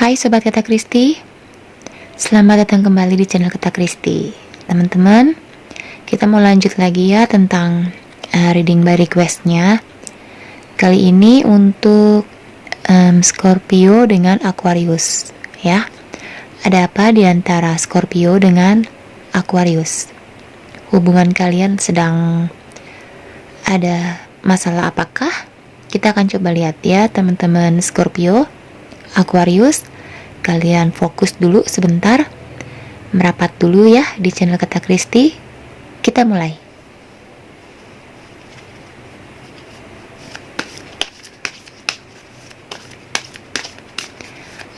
Hai Sobat Kata Kristi, selamat datang kembali di channel Kata Kristi. Teman-teman, kita mau lanjut lagi ya tentang reading by requestnya. Kali ini untuk Scorpio dengan Aquarius ya. Ada apa di antara Scorpio dengan Aquarius? Hubungan kalian sedang ada masalah apakah? Kita akan coba lihat ya teman-teman Scorpio, Aquarius. Kalian fokus dulu sebentar, merapat dulu ya di channel Kata Kristi. Kita mulai.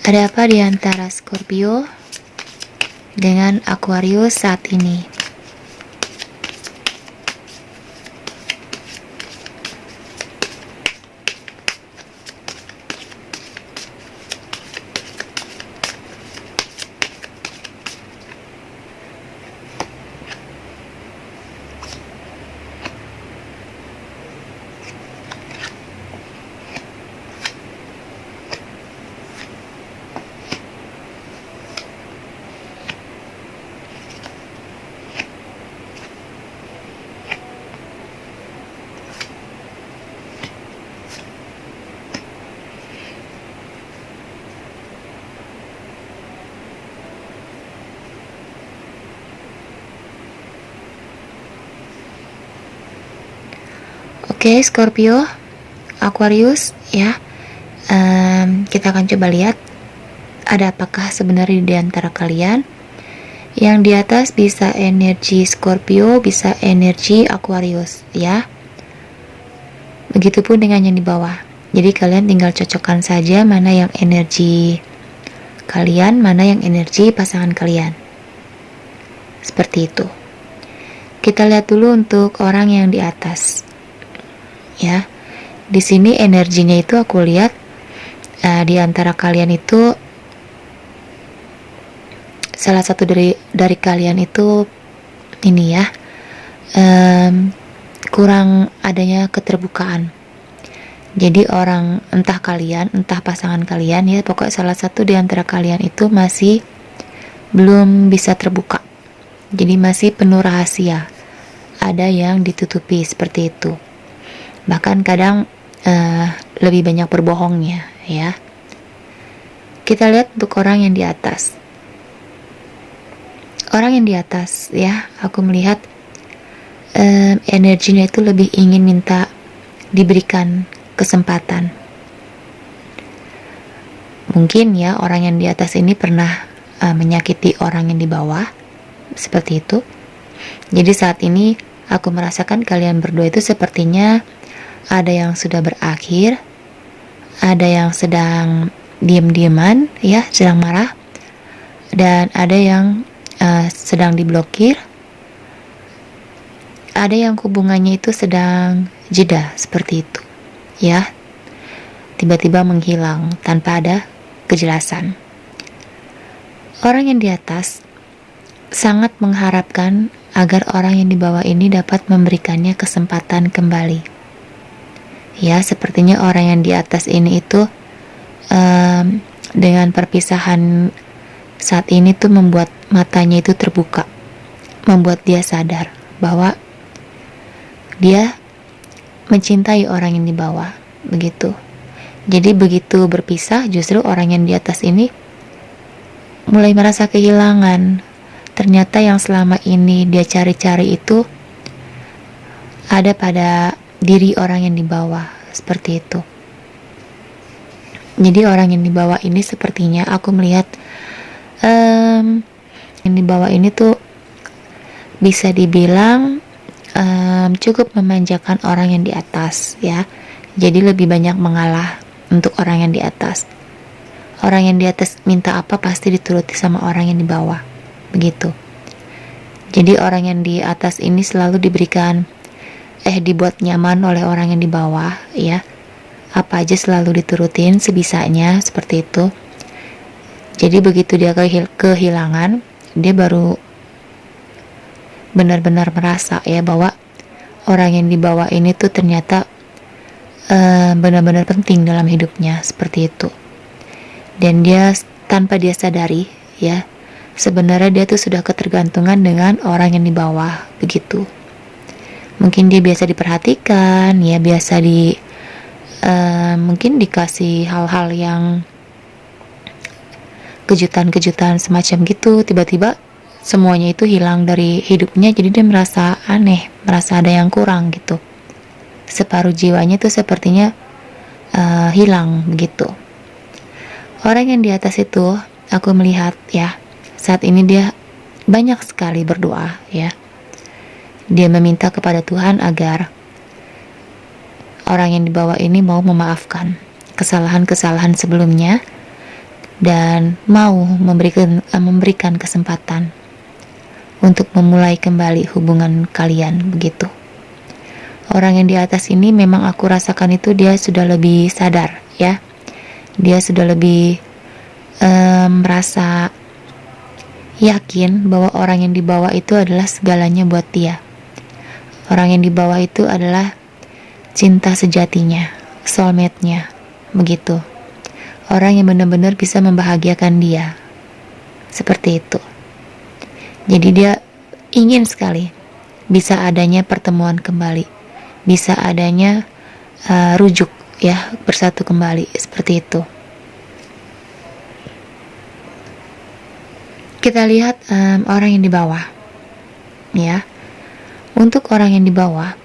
Ada apa di antara Scorpio dengan Aquarius saat ini? Oke, Scorpio, Aquarius ya. Kita akan coba lihat ada apakah sebenarnya di antara kalian. Yang di atas bisa energi Scorpio, bisa energi Aquarius ya. Begitupun dengan yang di bawah. Jadi kalian tinggal cocokkan saja mana yang energi kalian, mana yang energi pasangan kalian. Seperti itu. Kita lihat dulu untuk orang yang di atas. Ya, di sini energinya itu aku lihat di antara kalian itu salah satu dari kalian itu ini ya, kurang adanya keterbukaan. Jadi orang, entah kalian, entah pasangan kalian ya, pokoknya salah satu di antara kalian itu masih belum bisa terbuka. Jadi masih penuh rahasia. Ada yang ditutupi seperti itu. Bahkan kadang lebih banyak berbohongnya ya. Kita lihat untuk orang yang di atas. Orang yang di atas ya, aku melihat energinya itu lebih ingin minta diberikan kesempatan. Mungkin ya orang yang di atas ini pernah menyakiti orang yang di bawah, seperti itu. Jadi saat ini aku merasakan kalian berdua itu sepertinya ada yang sudah berakhir, ada yang sedang diam-diaman ya, sedang marah, dan ada yang sedang diblokir, ada yang hubungannya itu sedang jeda seperti itu ya, tiba-tiba menghilang tanpa ada kejelasan. Orang yang di atas sangat mengharapkan agar orang yang di bawah ini dapat memberikannya kesempatan kembali. Ya, sepertinya orang yang di atas ini itu dengan perpisahan saat ini tuh membuat matanya itu terbuka, membuat dia sadar bahwa dia mencintai orang yang di bawah, begitu. Jadi begitu berpisah, justru orang yang di atas ini mulai merasa kehilangan. Ternyata yang selama ini dia cari-cari itu ada pada diri orang yang di bawah, seperti itu. Jadi orang yang di bawah ini sepertinya aku melihat yang di bawah ini tuh bisa dibilang cukup memanjakan orang yang di atas ya. Jadi lebih banyak mengalah untuk orang yang di atas. Orang yang di atas minta apa pasti dituruti sama orang yang di bawah, begitu. Jadi orang yang di atas ini selalu dibuat nyaman oleh orang yang di bawah ya. Apa aja selalu diturutin sebisanya, seperti itu. Jadi begitu dia kehilangan, dia baru benar-benar merasa ya bahwa orang yang di bawah ini tuh ternyata benar-benar penting dalam hidupnya, seperti itu. Dan dia tanpa dia sadari ya, sebenarnya dia tuh sudah ketergantungan dengan orang yang di bawah begitu. Mungkin dia biasa diperhatikan ya, biasa mungkin dikasih hal-hal yang kejutan-kejutan semacam gitu, tiba-tiba semuanya itu hilang dari hidupnya, jadi dia merasa aneh, merasa ada yang kurang gitu. Separuh jiwanya tuh sepertinya hilang begitu. Orang yang di atas itu, aku melihat ya, saat ini dia banyak sekali berdoa ya. Dia meminta kepada Tuhan agar orang yang di bawah ini mau memaafkan kesalahan-kesalahan sebelumnya dan mau memberikan kesempatan untuk memulai kembali hubungan kalian begitu. Orang yang di atas ini memang aku rasakan itu dia sudah lebih sadar ya. Dia sudah lebih merasa yakin bahwa orang yang di bawah itu adalah segalanya buat dia. Orang yang di bawah itu adalah cinta sejatinya, soulmate-nya begitu. Orang yang benar-benar bisa membahagiakan dia. Seperti itu. Jadi dia ingin sekali bisa adanya pertemuan kembali, bisa adanya rujuk ya, bersatu kembali seperti itu. Kita lihat orang yang di bawah ya. Untuk orang yang di bawah,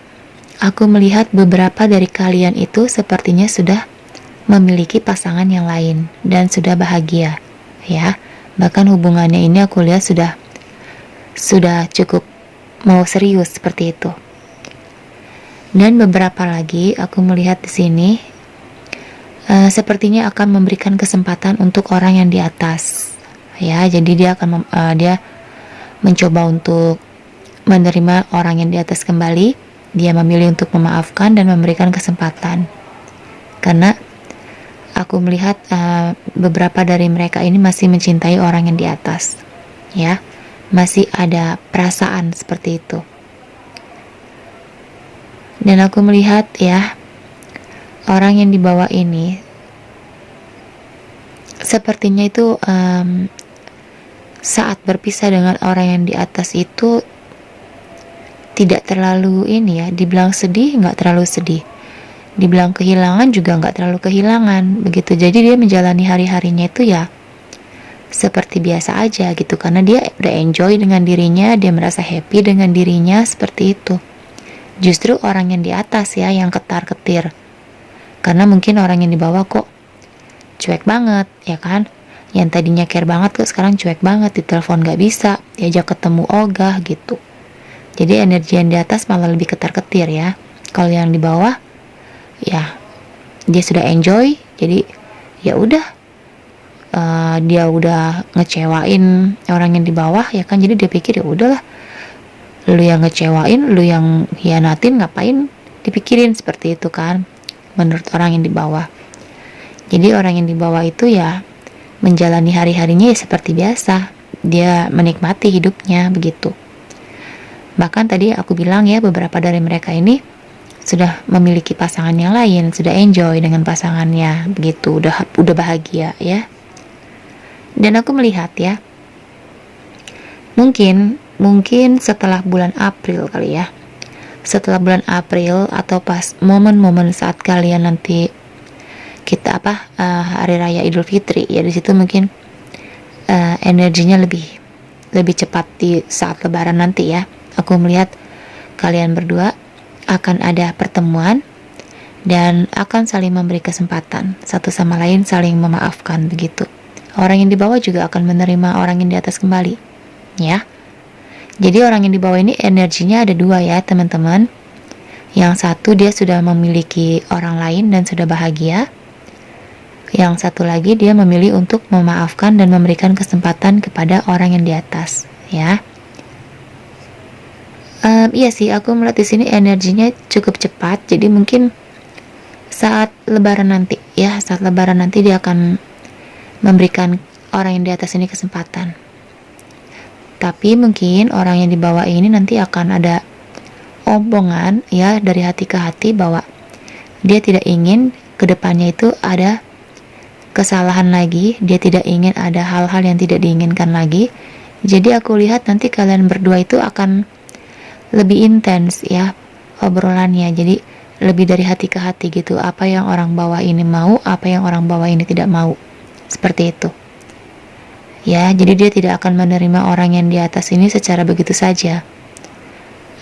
aku melihat beberapa dari kalian itu sepertinya sudah memiliki pasangan yang lain dan sudah bahagia ya. Bahkan hubungannya ini aku lihat sudah cukup mau serius seperti itu. Dan beberapa lagi aku melihat di sini sepertinya akan memberikan kesempatan untuk orang yang di atas ya. Jadi dia akan dia mencoba untuk menerima orang yang di atas kembali. Dia memilih untuk memaafkan dan memberikan kesempatan, karena aku melihat beberapa dari mereka ini masih mencintai orang yang di atas ya, masih ada perasaan seperti itu. Dan aku melihat ya, orang yang di bawah ini sepertinya itu saat berpisah dengan orang yang di atas itu tidak terlalu ini ya, dibilang sedih nggak terlalu sedih, dibilang kehilangan juga nggak terlalu kehilangan begitu. Jadi dia menjalani hari-harinya itu ya seperti biasa aja gitu, karena dia udah enjoy dengan dirinya, dia merasa happy dengan dirinya seperti itu. Justru orang yang di atas ya yang ketar-ketir, karena mungkin orang yang di bawah kok cuek banget ya kan, yang tadinya care banget kok sekarang cuek banget, di telepon nggak bisa, diajak ketemu ogah gitu. Jadi energi yang di atas malah lebih ketar-ketir ya. Kalau yang di bawah ya dia sudah enjoy, jadi ya udah dia udah ngecewain orang yang di bawah ya kan, jadi dia pikir ya udahlah, lu yang ngecewain, lu yang hianatin, ngapain dipikirin, seperti itu kan menurut orang yang di bawah. Jadi orang yang di bawah itu ya menjalani hari-harinya ya seperti biasa, dia menikmati hidupnya begitu. Bahkan tadi aku bilang ya, beberapa dari mereka ini sudah memiliki pasangan yang lain, sudah enjoy dengan pasangannya begitu, udah bahagia ya. Dan aku melihat ya, mungkin setelah bulan April kali ya, setelah bulan April atau pas momen-momen saat kalian nanti kita hari raya Idul Fitri ya, di situ mungkin energinya lebih cepat di saat Lebaran nanti ya. Aku melihat kalian berdua akan ada pertemuan dan akan saling memberi kesempatan, satu sama lain saling memaafkan begitu. Orang yang di bawah juga akan menerima orang yang di atas kembali ya. Jadi orang yang di bawah ini energinya ada dua ya teman-teman. Yang satu dia sudah memiliki orang lain dan sudah bahagia. Yang satu lagi dia memilih untuk memaafkan dan memberikan kesempatan kepada orang yang di atas ya. Iya sih, aku melihat di sini energinya cukup cepat. Jadi mungkin saat Lebaran nanti ya, saat Lebaran nanti dia akan memberikan orang yang di atas ini kesempatan. Tapi mungkin orang yang di bawah ini nanti akan ada omongan ya dari hati ke hati bahwa dia tidak ingin kedepannya itu ada kesalahan lagi, dia tidak ingin ada hal-hal yang tidak diinginkan lagi. Jadi aku lihat nanti kalian berdua itu akan lebih intens ya obrolannya. Jadi lebih dari hati ke hati gitu. Apa yang orang bawah ini mau, apa yang orang bawah ini tidak mau. Seperti itu. Ya, jadi dia tidak akan menerima orang yang di atas ini secara begitu saja.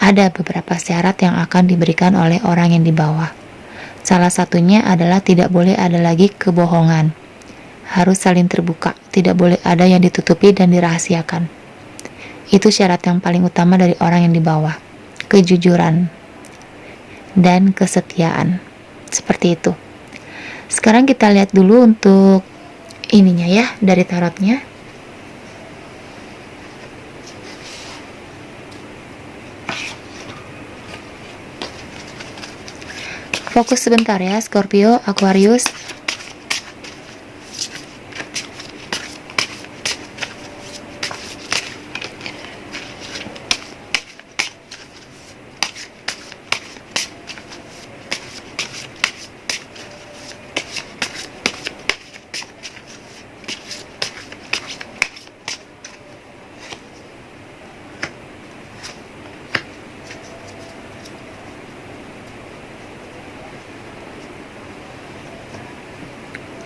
Ada beberapa syarat yang akan diberikan oleh orang yang di bawah. Salah satunya adalah tidak boleh ada lagi kebohongan. Harus saling terbuka, tidak boleh ada yang ditutupi dan dirahasiakan. Itu syarat yang paling utama dari orang yang di bawah. Kejujuran dan kesetiaan. Seperti itu. Sekarang kita lihat dulu untuk ininya ya, dari tarotnya. Fokus sebentar ya, Scorpio, Aquarius.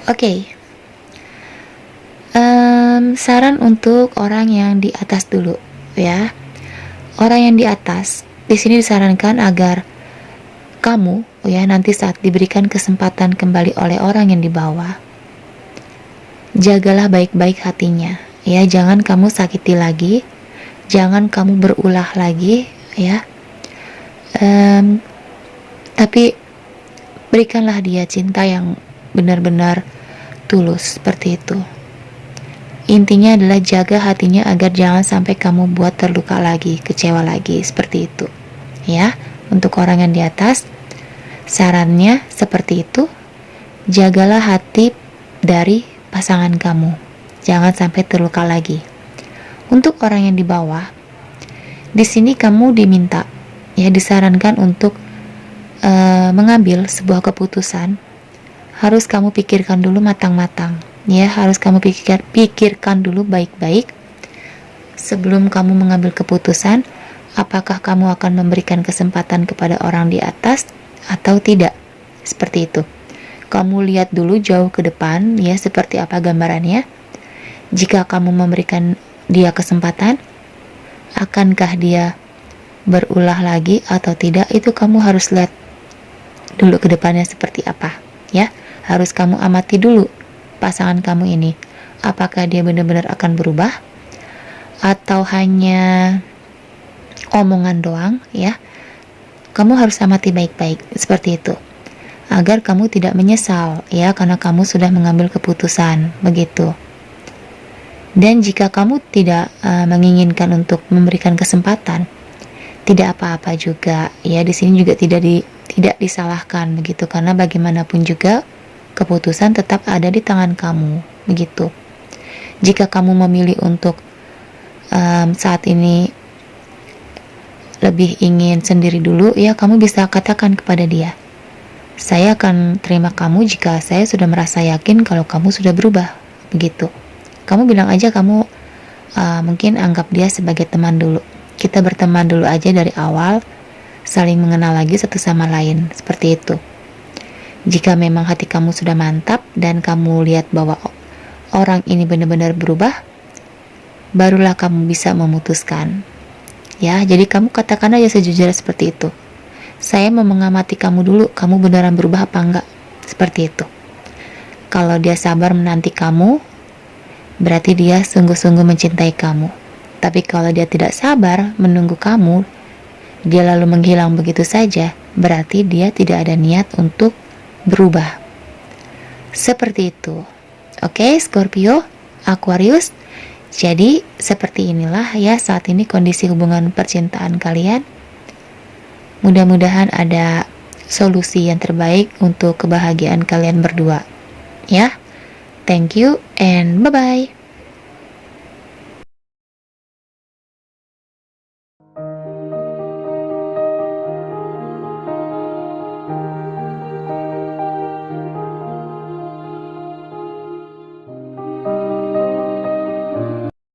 Oke. Saran untuk orang yang di atas dulu ya. Orang yang di atas di sini disarankan agar kamu ya nanti saat diberikan kesempatan kembali oleh orang yang di bawah, jagalah baik-baik hatinya ya, jangan kamu sakiti lagi, jangan kamu berulah lagi ya. Tapi berikanlah dia cinta yang benar-benar tulus seperti itu. Intinya adalah jaga hatinya agar jangan sampai kamu buat terluka lagi, kecewa lagi, seperti itu ya. Untuk orang yang di atas, sarannya seperti itu. Jagalah hati dari pasangan kamu, jangan sampai terluka lagi. Untuk orang yang di bawah, di sini kamu diminta ya, disarankan untuk mengambil sebuah keputusan. Harus kamu pikirkan dulu matang-matang ya, harus kamu pikirkan dulu baik-baik sebelum kamu mengambil keputusan. Apakah kamu akan memberikan kesempatan kepada orang di atas atau tidak, seperti itu. Kamu lihat dulu jauh ke depan ya, seperti apa gambarannya. Jika kamu memberikan dia kesempatan, akankah dia berulah lagi atau tidak, itu kamu harus lihat dulu ke depannya seperti apa ya. Harus kamu amati dulu pasangan kamu ini, apakah dia benar-benar akan berubah atau hanya omongan doang ya. Kamu harus amati baik-baik seperti itu, agar kamu tidak menyesal ya, karena kamu sudah mengambil keputusan begitu. Dan jika kamu tidak menginginkan untuk memberikan kesempatan, tidak apa-apa juga ya. Di sini juga tidak disalahkan begitu, karena bagaimanapun juga keputusan tetap ada di tangan kamu begitu. Jika kamu memilih untuk saat ini lebih ingin sendiri dulu ya, kamu bisa katakan kepada dia, saya akan terima kamu jika saya sudah merasa yakin kalau kamu sudah berubah begitu. Kamu bilang aja kamu mungkin anggap dia sebagai teman dulu, kita berteman dulu aja dari awal, saling mengenal lagi satu sama lain, seperti itu. Jika memang hati kamu sudah mantap dan kamu lihat bahwa orang ini benar-benar berubah, barulah kamu bisa memutuskan ya. Jadi kamu katakan aja sejujurnya seperti itu, saya mau mengamati kamu dulu, kamu beneran berubah apa enggak, seperti itu. Kalau dia sabar menanti kamu, berarti dia sungguh-sungguh mencintai kamu. Tapi kalau dia tidak sabar menunggu kamu, dia lalu menghilang begitu saja, berarti dia tidak ada niat untuk berubah. Seperti itu. Oke, Scorpio, Aquarius. Jadi seperti inilah ya saat ini kondisi hubungan percintaan kalian. Mudah-mudahan ada solusi yang terbaik untuk kebahagiaan kalian berdua ya. Thank you and bye-bye.